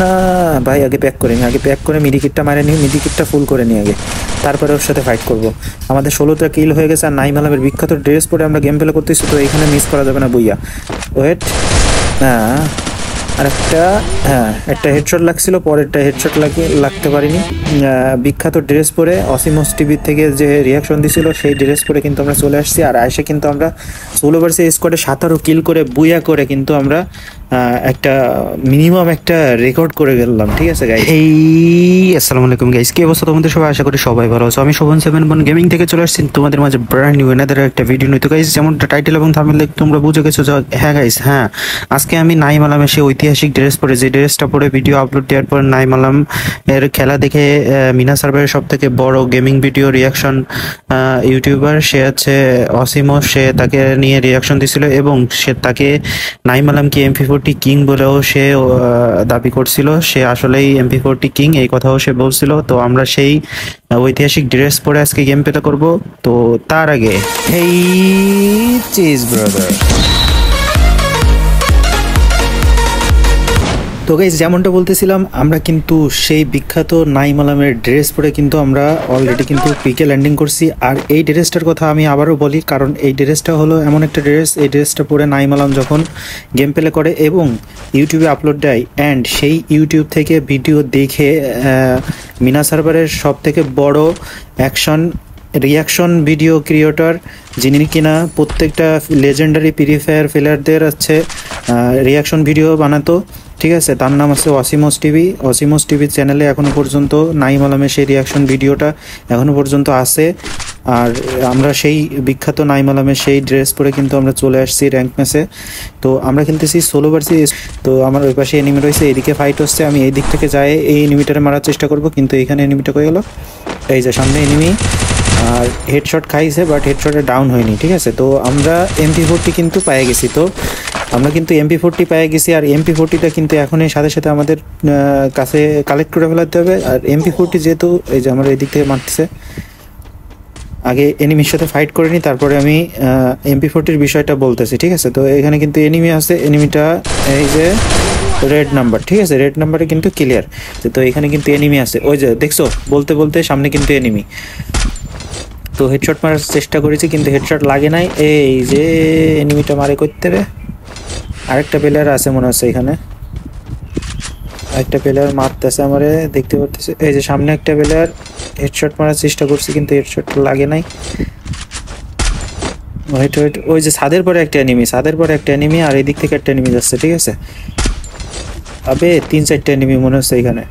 না ভাই, আগে প্যাক করে মিডিকিটটা মারে নিই, মিডিকিটটা ফুল করে নিই আগে, তারপরে ওর সাথে ফাইট করব। আমাদের 16টা কিল হয়ে গেছে আর নাইম আলমের বিখ্যাত ড্রেস পরে আমরা গেম প্লে করতেছি, তো এখানে মিস করা যাবে না বুইয়া। ওয়েট, হ্যাঁ আর একটা হেডশট লাগছিল, পরেরটা হেডশট লাগতে পারিনি। বিখ্যাত ড্রেস পরে অসিমস টিভির থেকে যে রিয়াকশন দিছিল সেই ড্রেস পরে কিন্তু আমরা চলে আসছি। আর এসে কিন্তু আমরা সোলো ভার্সেস স্কোয়াডে 17 কিল করে বুইয়া করে কিন্তু আমরা একটা মিনিমাম একটা রেকর্ড করে গেলাম। ঠিক আছে গাইস, এই আসসালামু আলাইকুম গাইস, কি অবস্থা তোমাদের? সবাই আশা করি সবাই ভালো আছো। আমি শোভন 7 গেমিং থেকে চলে আসছি তোমাদের মাঝে ব্র্যান্ড নিউ এনাদার একটা ভিডিও নিয়ে। তো গাইস, যেমন টাইটেল এবং থাম্বনেল দেখে তোমরা বুঝে গেছো যে হ্যাঁ গাইস, হ্যাঁ আজকে আমি নাইম আলমের সেই ঐতিহাসিক ড্রেস পরে, যে ড্রেসটা পরে ভিডিও আপলোড দেওয়ার পর নাইম আলম এর খেলা দেখে মিনা সার্ভারের সব থেকে বড় গেমিং ভিডিও রিয়াকশন ইউটিউবার সে আছে অসিমো, সে তাকে নিয়ে রিয়াকশন দিছিল এবং সে তাকে নাইম আলমকে MP40 কিং বলেও সে দাবি করছিল। সে আসলেই MP40 কিং, এই কথাও সে বলছিল। তো আমরা সেই ঐতিহাসিক ড্রেস পরে আজকে গেম প্লে করব। তো তার আগে হেই চিজ ব্রাদার। তো গাইস, যেমনটা বলতেছিলাম, আমরা কিন্তু সেই বিখ্যাত নাইম আলমের ড্রেস পরে কিন্তু আমরা অলরেডি কিন্তু পিকে ল্যান্ডিং করছি। আর এই ড্রেসটার কথা আমি আবারও বলি, কারণ এই ড্রেসটা হলো এমন একটা ড্রেস, এই ড্রেসটা পরে নাইম আলম যখন গেম প্লে করে এবং ইউটিউবে আপলোড দেয়, অ্যান্ড সেই ইউটিউব থেকে ভিডিও দেখে মিনা সার্ভারের সব থেকে বড় রিয়াকশন ভিডিও ক্রিয়েটর, যিনি কিনা প্রত্যেকটা লেজেন্ডারি ফ্রি ফায়ার প্লেয়ারদের আছে রিয়াকশন ভিডিও বানাতো। ঠিক আছে, তার নাম আছে অসিমস টিভি। অসিমস টিভির চ্যানেলে এখনও পর্যন্ত নাইম আলমের সেই রিয়াকশন ভিডিওটা এখনও পর্যন্ত আছে। আর আমরা সেই বিখ্যাত নাইম আলমের সেই ড্রেস পরে কিন্তু আমরা চলে আসছি র্যাঙ্ক ম্যাচে। তো আমরা খেলতেছি সোলো ভার্সেস। তো আমার ওই পাশে এনিমি রয়েছে, এইদিকে ফাইট হচ্ছে, আমি এই দিক থেকে যাই এই এনিমিটারে মারার চেষ্টা করব, কিন্তু এখানে এনিমিটা হয়ে গেল। এই যে সামনে এনিমি, আর হেডশট খাইছে বাট হেডশটে ডাউন হয়নি। ঠিক আছে, তো আমরা MP40 কিন্তু পেয়ে গেছি। তো আমরা কিন্তু MP40 পেয়ে গেছি, আর MP40টা কিন্তু এখনই সাথে সাথে আমাদের কাছে কালেক্ট করে ফেলাতে হবে। আর MP40 যেহেতু এই যে আমার এই দিক থেকে মারতেছে, আগে এনিমির সাথে ফাইট করে নিই, তারপরে আমি MP40-র বিষয়টা বলতেছি। ঠিক আছে, তো এখানে কিন্তু এনিমি আছে, এনিমিটা এই যে রেড নাম্বার। ঠিক আছে, রেড নাম্বারে কিন্তু ক্লিয়ার। তো এখানে কিন্তু এনিমি আছে, ওই যে দেখছো, বলতে বলতে সামনে কিন্তু এনিমি। তো হেডশট মারার চেষ্টা করেছি কিন্তু হেডশট লাগে নাই। এই যে এনিমিটা মারে করতে রে, আরেকটা প্লেয়ার আছে মনে হচ্ছে এখানে, একটা প্লেয়ার মারতেছে আমারে, দেখতে পারতেছে। এই যে সামনে একটা প্লেয়ার হেডশট মারার চেষ্টা করছি কিন্তু হেডশট লাগে নাই। ওয়েট, ওই যে ছাদের পরে একটা এনিমি, আর এই দিক থেকে একটা এনিমি যাচ্ছে। ঠিক আছে, আবে 3-4টা এনিমি মনে হচ্ছে এখানে।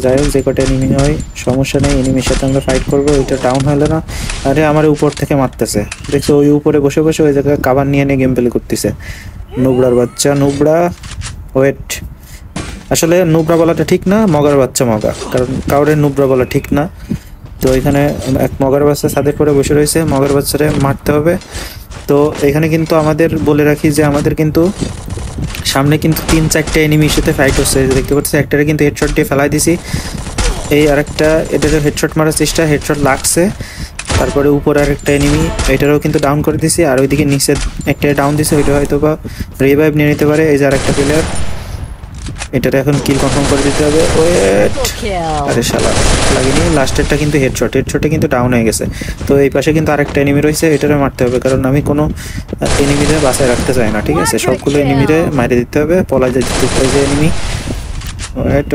যাই হোক, যে কটা এনিমি হয় সমস্যা নেই, এনিমির সাথে আমরা ফাইট করবো। ওইটা ডাউন হলো না, আরে আমার উপর থেকে মারতেছে, দেখছো, ওই উপরে বসে বসে ওই জায়গায় কাভার নিয়ে গেম প্লে করতেছে। নুবড়ার বাচ্চা নুবড়া। ওয়েট, আসলে নুবড়া বলাটা ঠিক না, মগার বাচ্চা মগা, কারণ কাউরের নুবড়া বলা ঠিক না। তো এখানে এক মগার বাচ্চা ছাদের পরে বসে রয়েছে, মগার বাচ্চারে মারতে হবে। তো এখানে কিন্তু আমাদের বলে রাখি যে আমাদের কিন্তু সামনে কিন্তু 3-4টা এনিমির সাথে ফাইট হচ্ছে, দেখতে পাচ্ছি। একটারে কিন্তু হেডশট দিয়ে ফেলাই দিছি, এই আরেকটা এটারও হেডশট মারার চেষ্টা, হেডশট লাগছে। তারপরে উপরে আরেকটা এনিমি, এটারও কিন্তু ডাউন করে দিছি। আর ওইদিকে নিচে একটা ডাউন দিছে, ওইটা হয়তো বা রিভাইভ নিয়ে নিতে পারে। এই যে আরেকটা প্লেয়ার, এটারে এখন কিল কনফার্ম করে দিতে হবে। ওয়েট, আরে শালা লাগেনি, লাস্টেরটা কিন্তু হেডশটে কিন্তু ডাউন হয়ে গেছে। তো এই পাশে কিন্তু আরেকটা এনিমি রয়েছে, এটারে মারতে হবে, কারণ আমি কোনো এনিমিরে বাঁচায় রাখতে চাই না। ঠিক আছে, সবগুলো এনিমিরে মারিয়ে দিতে হবে, পলা যেতে যে এনিমি। ওয়েট,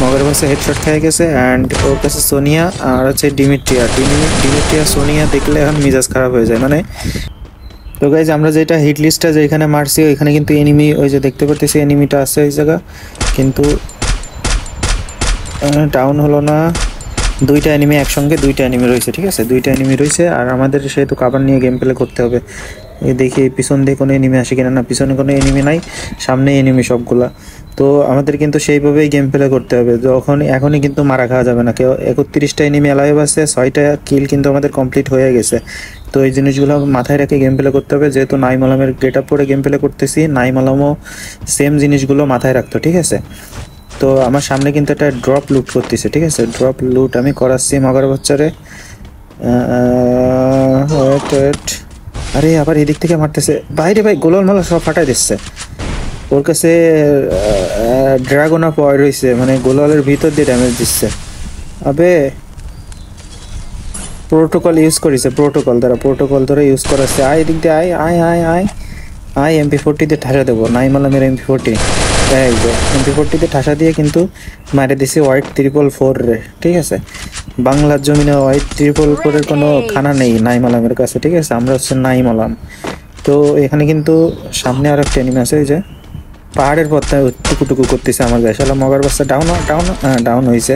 মগের পাশে হেডশট খেয়ে গেছে, অ্যান্ড ওর কাছে সোনিয়া আর হচ্ছে ডিমিট্রিয়া সোনিয়া দেখলে এখন মিজাজ খারাপ হয়ে যায় মানে। তো গাইজ, আমরা যেটা হিট লিস্টটা যেখানে মারছি ওইখানে কিন্তু এনিমি, ওই যে দেখতে পাচ্ছি এনিমিটা আছে ওই জায়গা, কিন্তু ডাউন হলো না। দুইটা এনিমি একসঙ্গে, দুইটা এনিমি রয়েছে। ঠিক আছে, দুইটা এনিমি রয়েছে, আর আমাদের সেহেতু কাভার নিয়ে গেম প্লে করতে হবে। এই দেখি পিছন দিয়ে কোনো এনিমি আসে কিনা, না পিছনে কোনো এনিমি নাই, সামনে এনিমি সবগুলা। তো আমাদের কিন্তু সেইভাবেই গেম প্লে করতে হবে, এখনই কিন্তু মারা খাওয়া যাবে না কেউ। 31টা এনিমি অ্যালাইভ আছে, 6টা কিল কিন্তু আমাদের কমপ্লিট হয়ে গেছে। তো এই জিনিসগুলো মাথায় রেখে গেম প্লে করতে হবে, যেহেতু নাইম আলমের গেট আপ পরে গেম প্লে করতেছি, নাইম আলমও সেম জিনিসগুলো মাথায় রাখতো। ঠিক আছে, তো আমার সামনে কিন্তু একটা ড্রপ লুট করতেছে। ঠিক আছে, ড্রপ লুট আমি করাচ্ছি মগার বাচ্চারে। ওয়েট, আরে আবার এদিক থেকে মারতেছে, বাইরে ভাই গোলাল মালা সব ফাটাই দিচ্ছে। ওর কাছে ড্রাগন অফ ওয়ার হয়েছে, মানে গোলালের ভিতর দিয়ে ড্যামেজ দিচ্ছে। আবে প্রোটোকল ইউজ করেছে, প্রোটোকল ধরে ইউজ করাচ্ছে। আয় এদিক দিয়ে, আয় আয় আয় আয় আয়, MP40 দিয়ে ঠাসা দেবো। নাইমালামের MP40, এই যে MP40 দিয়ে ঠাসা দিয়ে কিন্তু মারে দিছি হোয়াইট 444 রে। ঠিক আছে, বাংলার জমিনে হোয়াইট 444 কোনো খানা নেই নাইমালামের কাছে। ঠিক আছে, আমরা হচ্ছে নাইমালাম। তো এখানে কিন্তু সামনে আর একটা এনিমি আছে, এই যে পাহাড়ের পথটা টুকুটুকু করতেছে আমার গায়ে। শালা মগার বাচ্চা ডাউন হয়েছে।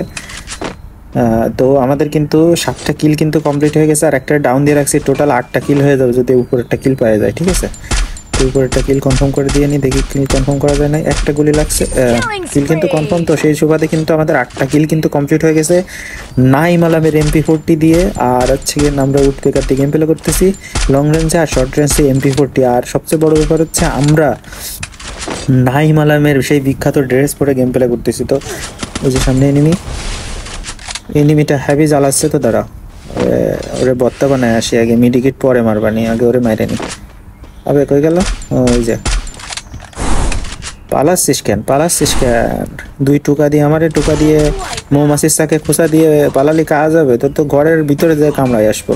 তো আমাদের কিন্তু 7টা কিল কিন্তু কমপ্লিট হয়ে গেছে, আর একটা ডাউন দিয়ে রাখছি। টোটাল 8টা কিল হয়ে যাবে যদি উপরেরটা কিল পাওয়া যায়। ঠিক আছে, তো উপরেরটা কিল কনফার্ম করে দিয়ে নি, দেখি কিল কনফার্ম করা যায় না। একটা গুলি লাগছে, কিল কিন্তু কনফার্ম। তো সেই সুবাদে কিন্তু আমাদের 8টা কিল কিন্তু কমপ্লিট হয়ে গেছে নাইমালামের MP40 দিয়ে। আর হচ্ছে গিয়ে আমরা উঠপেকার দিয়ে গেম প্লে করতেছি লং রেঞ্জে আর শর্ট রেঞ্জে MP40। আর সবচেয়ে বড় ব্যাপার হচ্ছে আমরা নাইমালামের সেই বিখ্যাত ড্রেস পরে গেম প্লে করতেছি। তো ওই যে সামনে এনিমিটা হ্যাভি জ্বালাচ্ছে। তো দাঁড়া, ওরে বত্তা বানায় আসি আগে, মিডিকিট পরে মারবানি, আগে ওরে মাইরে নি। আবে কই গেল? ওই যে পালাচ্ছিস কেন? 2 টোকা দিয়ে আমারে টোকা দিয়ে মৌমাছির চাকে খোঁচা দিয়ে পালালি কাজ হবে? তোর তো ঘরের ভিতরে যে কামড়ায় আসবো।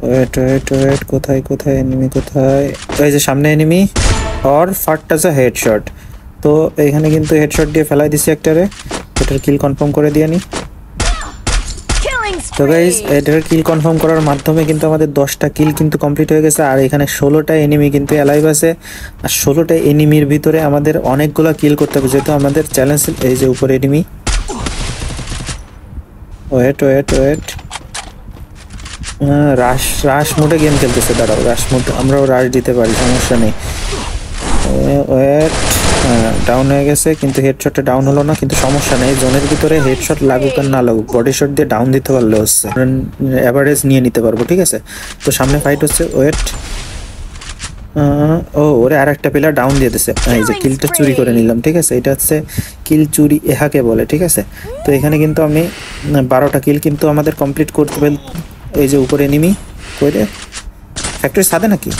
ওয়েট, কোথায় এনিমি কোথায়? ওই যে সামনে এনিমি, আর ফাটটা হেডশট। তো এখানে কিন্তু হেডশট দিয়ে ফেলাই দিছি একটারে। এটার কিল কনফার্ম করে দিয়ে নি। তো গাইস, এটার কিল কনফার্ম করার মাধ্যমে কিন্তু আমাদের 10টা কিল কিন্তু কমপ্লিট হয়ে গেছে। আর এখানে 16টা এনিমি কিন্তু অ্যালাইভ আছে। আর 16টা এনিমির ভিতরে আমাদের অনেকগুলো কিল করতে হবে, যেহেতু আমাদের চ্যালেঞ্জ। এই যে উপরে এনিমি, ওয়েট, রাশ মোডে গেম খেলতেছে। দাঁড়াও, রাশ মোড আমরাও রাশ দিতে পারি, সমস্যা নেই। ওয়েট, ডাউন হয়ে গেছে, কিন্তু হেডশটটা ডাউন হলো না। কিন্তু সমস্যা নেই, জোনের ভিতরে হেডশট লাগুক আর না লাগুক, বডি শট দিয়ে ডাউন দিতে পারলে হচ্ছে, অ্যাভারেজ নিয়ে নিতে পারবো। ঠিক আছে, তো সামনে ফাইট হচ্ছে। ওয়েট, ওরে আর একটা প্লেয়ার ডাউন দিয়ে দিছে। এই যে কিলটা চুরি করে নিলাম। ঠিক আছে, এটা হচ্ছে কিল চুরি, এহাকে বলে। ঠিক আছে, তো এখানে কিন্তু আমি 12টা কিল কিন্তু আমাদের কমপ্লিট করতে পারি। এই যে উপরে এনিমি, কই রে? ফ্যাক্টরি সাদে নাকি?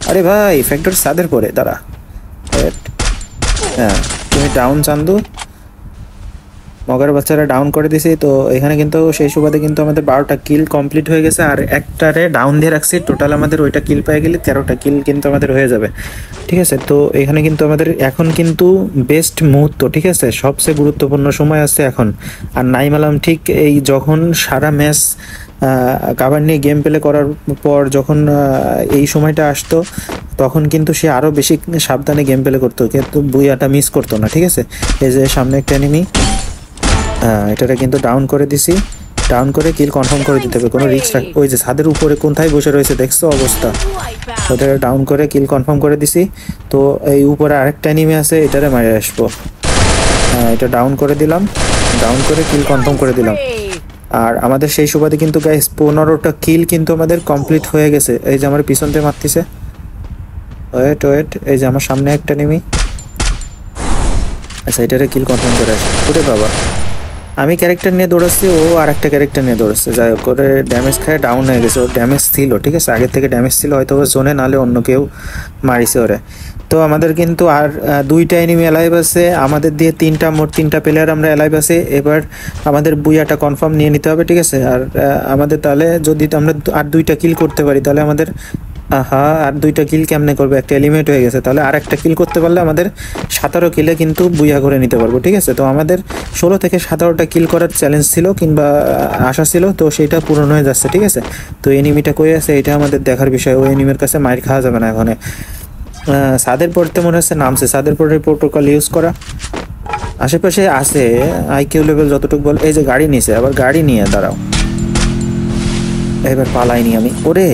আরে ভাই, ফ্যাক্টরি সাদের পরে। দাঁড়া, হ্যাঁ তুমি ডাউন চান্দু, মগার বাচ্চারা ডাউন করে দিছি। তো এখানে কিন্তু সেই সুবাদে কিন্তু আমাদের 12টা কিল কমপ্লিট হয়ে গেছে। আর একটারে ডাউন দিয়ে রাখছি, টোটাল আমাদের ওইটা কিল পেয়ে গেলে 13টা কিল কিন্তু আমাদের হয়ে যাবে। ঠিক আছে, তো এখানে কিন্তু আমাদের এখন কিন্তু বেস্ট মুহূর্ত। ঠিক আছে, সবচেয়ে গুরুত্বপূর্ণ সময় আছে এখন। আর নাইমালাম ঠিক এই যখন সারা ম্যাচ কাভার নিয়ে গেম প্লে করার পর যখন এই সময়টা আসতো, তখন কিন্তু সে আরও বেশি সাবধানে গেম প্লে করতো, কিন্তু বুয়াটা মিস করতো না। ঠিক আছে, এই যে সামনে একটা এনিমি, এটারে কিন্তু ডাউন করে দিছি। ডাউন করে কিল কনফার্ম করে দিতে হবে, কোনো রিস্ক রাখ। ওই যে ছাদের উপরে কোথায় বসে রয়েছে দেখছো অবস্থা, ওটা ডাউন করে কিল কনফার্ম করে দিছি। তো এই উপরে আরেকটা এনিমি আছে, এটারে মারে আসবো। এটা ডাউন করে দিলাম, ডাউন করে কিল কনফার্ম করে দিলাম। আর আমাদের সেই সুবাদে কিন্তু গাইস 15টা কিল কিন্তু আমাদের কমপ্লিট হয়ে গেছে। এই যে আমার পিছন থেকে মারতেছে। ওয়েট, এই যে আমার সামনে একটা এনিমি। আচ্ছা, এটারে কিল কনফার্ম করে আসি। ওরে বাবা, আমি ক্যারেক্টার নিয়ে দৌড়াচ্ছি, ও আর একটা ক্যারেক্টার নিয়ে দৌড়াচ্ছে। যাই হোক, করে ড্যামেজ খায় ডাউন হয়ে গেছে। ওর ড্যামেজ ছিল, ঠিক আছে, আগের থেকে ড্যামেজ ছিল, হয়তো জোনে নালে অন্য কেউ মারিছে ওরে। তো আমাদের কিন্তু আর 2টা এনিমি অ্যালাইভ আছে, আমাদের দিয়ে মোট 3টা প্লেয়ার আমরা অ্যালাইভ আছে। এবার আমাদের বুয়াটা কনফার্ম নিয়ে নিতে হবে। ঠিক আছে, আর আমাদের তাহলে যদি আমরা আর 2টা কিল করতে পারি, তাহলে আমাদের আর 2টা কিল কেমনে করবে? একটা এলিমিনেট হয়ে গেছে, তাহলে আর একটা কিল করতে পারলে আমাদের 17 কিলে কিন্তু বুইয়া করে নিতে পারবো। ঠিক আছে, তো আমাদের 16 থেকে 17টা কিল করার চ্যালেঞ্জ ছিল, কিংবা আশা ছিল, তো সেটা পূরণ হয়ে যাচ্ছে। ঠিক আছে, তো এনিমিটা কই আছে এটা আমাদের দেখার বিষয়। ওই এনিমির কাছে মাইর খাওয়া যাবে না এখন। সাদের পড়তে মনে হচ্ছে নামছে, সাদের পরে প্রোটোকল ইউজ করা। আশেপাশে আছে আইকিউ লেভেল যতটুকু বল। এই যে গাড়ি নিছে, আবার গাড়ি নিয়ে দাঁড়াও, এবার পালাইনি আমি। ওরে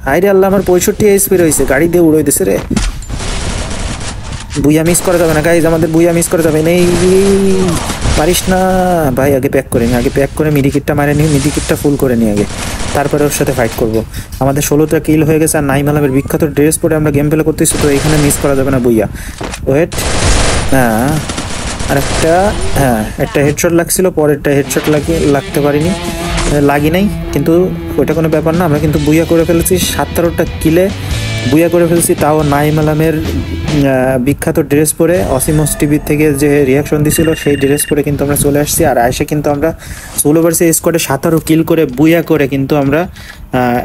হাইরে আল্লাহ, আমার 65 এইচপি রয়েছে, গাড়ি দিয়ে উড়ে দিছে রে। বুইয়া মিস করা যাবে না গাইজ, আমাদের বুইয়া মিস করা যাবে না। পারিস না ভাই, আগে প্যাক করে নি, আগে প্যাক করে মিডিকিটটা মারে নি, মিডিকিটটা ফুল করে নি আগে, তারপরে ওর সাথে ফাইট করব। আমাদের 16টা কিল হয়ে গেছে। আর নাইমালামের বিখ্যাত ড্রেস পরে আমরা গেম প্লে করতেছি, তো এখানে মিস করা যাবে না বুইয়া। ওয়েট, আর একটা হেডশট লাগছিল, পরেরটা হেডশট লাগতে পারিনি, লাগি নাই, কিন্তু ওইটা কোনো ব্যাপার না। আমরা কিন্তু বুইয়া করে ফেলেছি 17টা কিলে। বুয়া করে ফেলছি, তাও নাইম আলামের বিখ্যাত ড্রেস পরে অসিমস টিভি থেকে যে রিয়াকশন দিছিল সেই ড্রেস পরে কিন্তু আমরা চলে আসছি। আর এসে কিন্তু আমরা সোলো ভার্সেস স্কোয়াডে 17 কিল করে বুয়া করে কিন্তু আমরা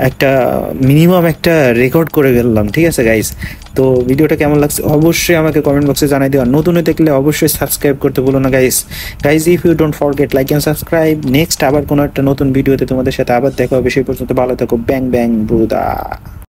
একটা মিনিমাম একটা রেকর্ড করে গেলাম। ঠিক আছে গাইস, তো ভিডিওটা কেমন লাগছে অবশ্যই আমাকে কমেন্ট বক্সে জানাই দিও। নতুন হয়ে দেখলে অবশ্যই সাবস্ক্রাইব করতে ভুলো না guys. If you don't forget like and subscribe. Next আবার কোনো একটা নতুন ভিডিওতে তোমাদের সাথে আবার দেখা হবে। সেই পর্যন্ত ভালো থাকো। ব্যাং ব্যাং ব্রুদা।